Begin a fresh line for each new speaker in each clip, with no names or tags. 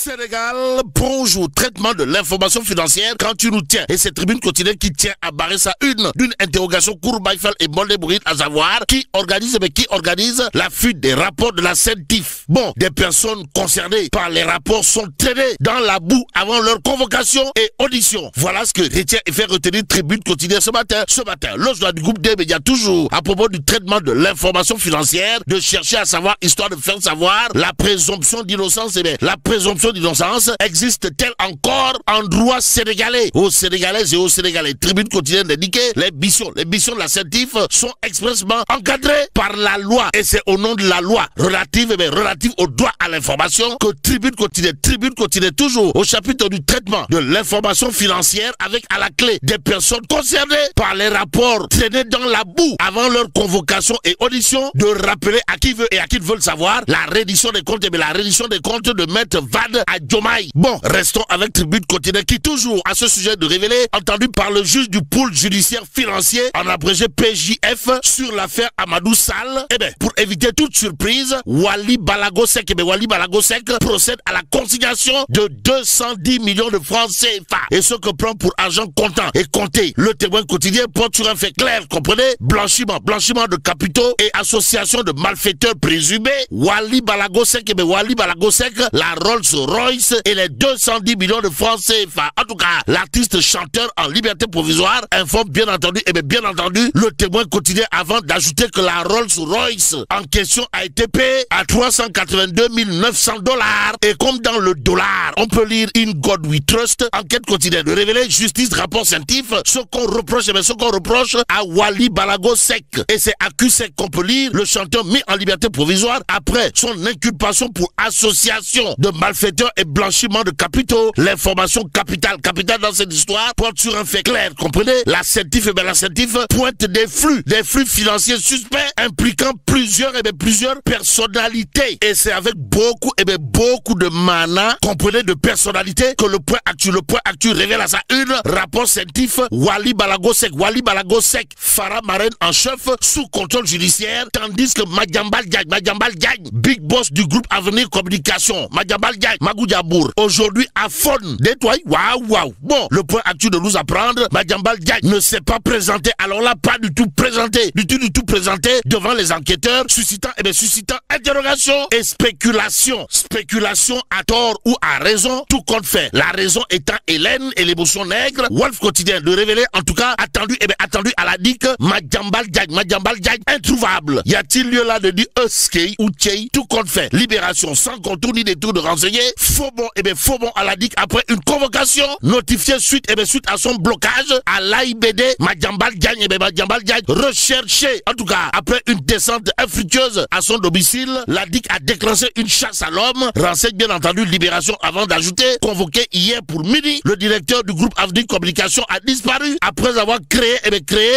Sénégal, bonjour. Traitement de l'information financière quand tu nous tiens. Et c'est Tribune Quotidienne qui tient à barrer sa une d'une interrogation Kourbaïfal et Moldé-Bouride, à savoir qui organise la fuite des rapports de la CENTIF. Bon, des personnes concernées par les rapports sont traînées dans la boue avant leur convocation et audition. Voilà ce que retient et fait retenir Tribune Quotidienne ce matin. Le journal du groupe des médias, toujours à propos du traitement de l'information financière, de chercher à savoir, histoire de faire savoir la présomption d'innocence. Eh bien, la présomption d'innocence existe-t-elle encore en droit sénégalais? Aux Sénégalaises et aux Sénégalais, Tribune Quotidienne indiquée, les missions de la CENTIF sont expressément encadrées par la loi. Et c'est au nom de la loi relative au droit à l'information que Tribune Quotidienne toujours au chapitre du traitement de l'information financière, avec à la clé des personnes concernées par les rapports traînés dans la boue avant leur convocation et audition, de rappeler à qui veut et à qui ne veut le savoir la reddition des comptes, de Maître Wade à Diomaye. Bon, restons avec Tribune Quotidienne qui toujours à ce sujet de révéler, entendu par le juge du pôle judiciaire financier, en abrégé PJF, sur l'affaire Amadou Sall. Eh bien, pour éviter toute surprise, Wali Balago Seck procède à la consignation de 210 millions de francs CFA. Et ce que prend pour argent comptant et compté le Témoin Quotidien porte sur un fait clair, comprenez? Blanchiment de capitaux et association de malfaiteurs présumés. Wali Balago Seck, la Rolls-Royce et les 210 millions de francs CFA. En tout cas, l'artiste chanteur en liberté provisoire informe bien entendu le Témoin Quotidien, avant d'ajouter que la Rolls-Royce en question a été payée à 382 900 $. Et comme dans le dollar, on peut lire In God We Trust, enquête quotidienne de révéler, justice, rapport CENTIF, ce qu'on reproche à Wali Balago Seck. Et c'est accusé qu'on peut lire, le chanteur mis en liberté provisoire après son inculpation pour association de malfaiteurs et blanchiment de capitaux. L'information capitale dans cette histoire porte sur un fait clair, comprenez? La CENTIF pointe des flux financiers suspects impliquant plusieurs personnalités. Et c'est avec beaucoup de mana, comprenez, de personnalités, que le point actu révèle à sa une rapport CENTIF Wali Balago Seck, Farah Marraine en chef sous contrôle judiciaire, tandis que Madiambal Diagne, big boss du groupe Avenir Communication, Madiambal Diagne, Magou Diabour, aujourd'hui à Fon, détoile, waouh. Bon, le point actu de nous apprendre, Madiambal Diagne ne s'est pas présenté, alors là, pas du tout présenté devant les enquêteurs, suscitant interrogation et spéculation à tort ou à raison, tout compte fait. La raison étant Hélène et l'émotion nègre. Wolf Quotidien de révéler, en tout cas, attendu à la DIC, Madiambal Diagne, introuvable. Y a-t-il lieu là de dire Euskei ou Tchei? Tout compte fait. Libération sans contour ni détour de renseigner. Faux bon à la DIC après une convocation notifiée suite à son blocage à l'AIBD. Madiambal Diagne, recherché. En tout cas, après une descente infructueuse à son domicile, la DIC a déclenché une chasse à l'homme. Renseigne bien entendu Libération avant d'ajouter, convoqué hier pour midi, le directeur du groupe Avenir Communication a disparu après avoir créé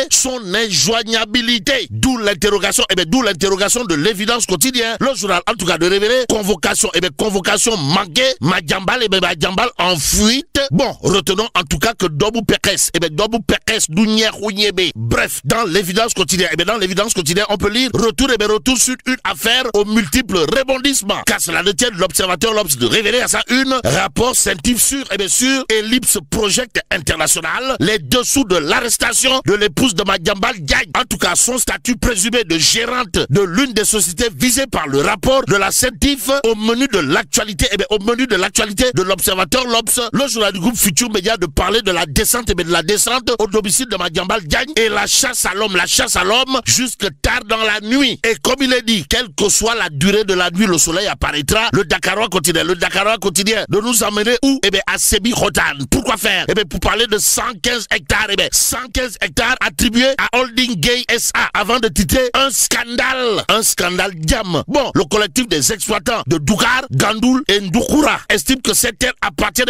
son injoignabilité. D'où l'interrogation de l'évidence quotidien. Le journal, en tout cas, de révéler convocation manquée, Madiambal en fuite. Bon, retenons en tout cas que Dobou Pekes, bref, dans l'évidence quotidienne, on peut lire retour sur une affaire aux multiples rebondissements. Car cela ne tient de l'Observateur l'Obs de révéler à sa une rapport CENTIF sur Ellipse Project International, les dessous de l'arrestation de l'épouse de Madiambal Diagne. En tout cas, son statut présumé de gérante de l'une des sociétés visées par le rapport de la CENTIF. Au menu de l'actualité de l'Observateur l'Obs, le journal du groupe Futur Média, de parler de la descente au domicile de Madiambal Diagne et la chasse à l'homme jusque tard dans la nuit. Et comme il est dit, quelle que soit la durée de la nuit, le soleil apparaîtra. Le Dakarois quotidien de nous emmener où? À Sébi-Rotan. Pourquoi faire? Pour parler de 115 hectares. 115 hectares attribués à Holding Gay SA, avant de titrer un scandale diam. Bon, le collectif des exploitants de Dougar, Gandoul et Ndoukoura estime que ces terres appartiennent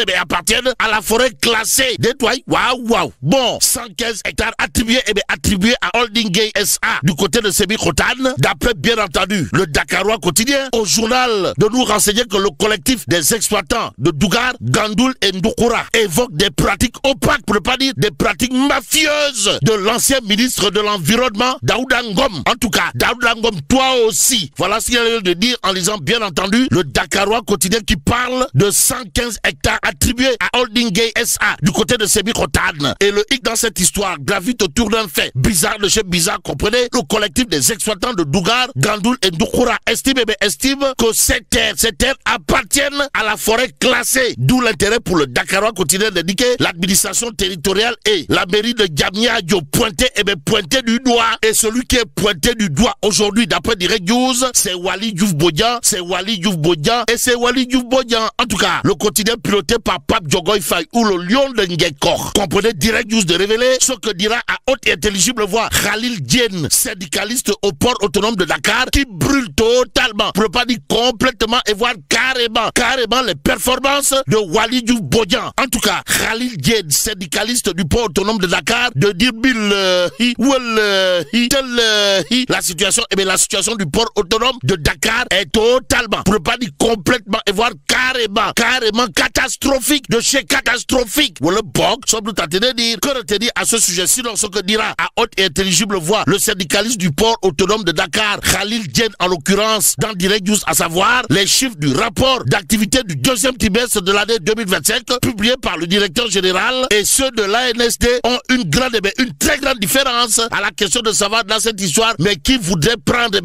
à la forêt classée d'Étoile. Waouh. Bon, 115 hectares attribués à Holding Gay SA du côté de Sébi-Rotan, d'après bien entendu le Dakarois quotidien. Au journal de nous renseigner que le collectif des exploitants de Dougar, Gandoul et Ndoukoura évoque des pratiques opaques, pour ne pas dire des pratiques mafieuses, de l'ancien ministre de l'Environnement, Daouda Ngom. En tout cas, Daouda Ngom, toi aussi. Voilà ce qu'il y a de dire en lisant bien entendu le Dakarois quotidien, qui parle de 115 hectares attribués à Holding Gay SA du côté de Sébikotane. Et le hic dans cette histoire gravite autour d'un fait bizarre de chez bizarre, comprenez? Le collectif des exploitants de Dougar, Gandoul et Doukoura estime que ces terres appartiennent à la forêt classée. D'où l'intérêt pour le Dakarois continue d'indiquer l'administration territoriale et la mairie de Diamniadio pointé du doigt. Et celui qui est pointé du doigt aujourd'hui, d'après Direct News, c'est Wali Diouf Bodian, et c'est Wali Diouf Bodian. En tout cas, le quotidien piloté par Pape Diogoy Faye ou le lion de Ngekor. Comprenez Direct News de révéler ce que dira à haute et intelligible voix Khalil Diène, syndicaliste au port autonome de Dakar, qui brûle totalement, pour ne pas dire complètement, et voir carrément les performances de Wali Diouf Bodian. En tout cas, Khalil Diène, syndicaliste du port autonome de Dakar, de dire la situation du port autonome de Dakar est totalement, pour ne pas dire complètement, et voir carrément catastrophique, de chez catastrophique. Ou le bog, semble tenter de dire, que retenir à ce sujet, sinon ce que dira à haute et intelligible voix le syndicaliste du port autonome de Dakar, Khalil Diène en l'occurrence, dans Direct News, à savoir les chiffres du rapport d'activité du deuxième trimestre de l'année 2025, publié par le directeur général, et ceux de l'ANSD ont une très grande différence à la question de savoir dans cette histoire, mais qui voudrait prendre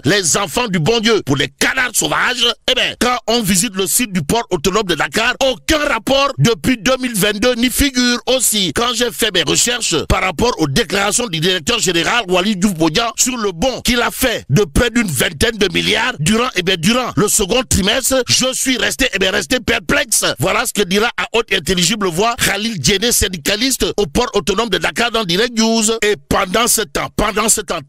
les enfants du bon Dieu pour des canards sauvages. Eh bien, quand on visite le site du port autonome de Dakar, aucun rapport depuis 2022 n'y figure. Aussi, quand j'ai fait mes recherches par rapport aux déclarations du directeur général Wali Diouf Bodian sur le bon qu'il a fait de près d'une vingtaine de milliards durant le second trimestre, je suis resté perplexe. Voilà ce que dira à haute et intelligible voix Khalil Diène, syndicaliste au port autonome de Dakar dans Direct News. Et pendant ce temps,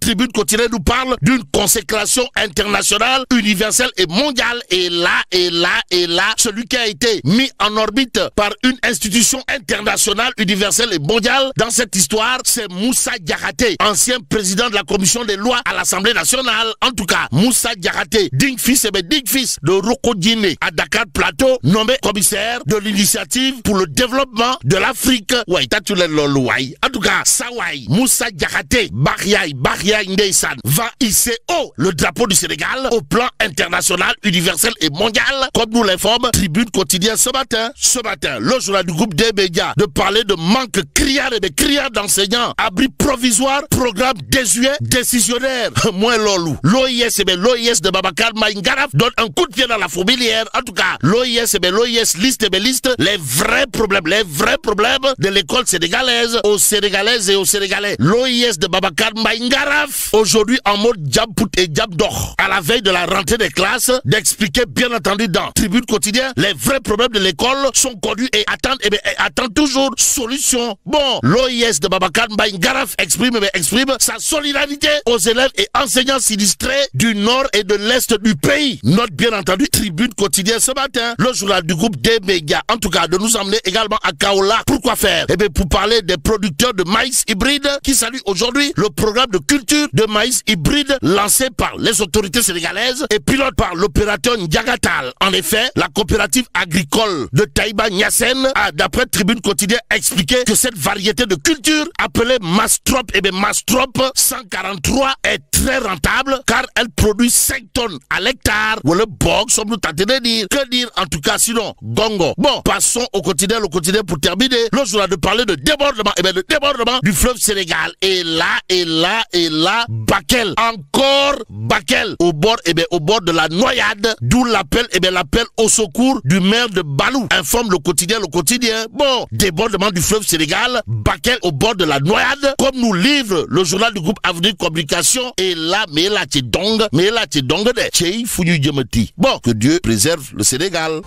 Tribune quotidienne nous parle d'une consécration internationale, universelle et mondiale. Et là, celui qui a été mis en orbite par une institution internationale, universelle et mondiale dans cette histoire, c'est Moussa Diakhaté, ancien président de la commission des lois à l'Assemblée nationale. En tout cas, Moussa Diakhaté, digne fils de Roko Diné à Dakar Plateau, nommé commissaire de l'initiative pour le développement de l'Afrique. En tout cas, Sawai, Moussa Diakhaté, Bahriaï Ndeysan, va hisser haut le drapeau du Sénégal au plan international, universel et mondial, comme nous l'informe Tribune quotidienne ce matin. Le journal du groupe des médias de parler de manque criard d'enseignants, abri provisoire, programme désuet, décisionnaire. Moins l'OLU. L'OIS de Babacar Maïngaraf donne un coup de pied dans la fourmilière. En tout cas, l'OIS liste les vrais problèmes de l'école sénégalaise, aux Sénégalaises et aux Sénégalais. L'OIS de Babacar Maïngaraf, aujourd'hui en mode Djabpout et Djabdor, à la veille de la rentrée des classes, d'expliquer bien entendu dans Tribune quotidien les vrais problèmes de l'école sont connus et attendent toujours solution. Bon, l'OIS de Babacar Maïngaraf exprime sa solidarité aux élèves et enseignants sinistrés du nord et de l'est du pays. Note bien entendu Tribune quotidien ce matin, le journal du groupe des médias, en tout cas de nous emmener également à Kaola. Pourquoi faire? Eh bien, pour parler des producteurs de maïs hybride qui saluent aujourd'hui le programme de culture de maïs hybride lancé par les autorités sénégalaises et pilote par l'opérateur Ndiagatal. En effet, la coopérative agricole de Taïba Niassène a, d'après Tribune quotidien, expliqué que cette variété de culture appelée Mastrop 143 est très rentable car elle produit 5 tonnes à l'hectare. Ou le bog, sommes-nous tentés de dire. Que dire en tout cas sinon? Gongo. Bon, passons au quotidien pour terminer. Le journal de parler de débordement, le débordement du fleuve Sénégal. Et là, Bakel. Encore Bakel. Au bord de la noyade. D'où l'appel au secours du maire de Balou. Informe le quotidien. Bon, débordement du fleuve Sénégal. Bakel au bord de la noyade. Comme nous livre le journal du groupe Avenir Communication. Et là, Bon, que Dieu préserve le Sénégal.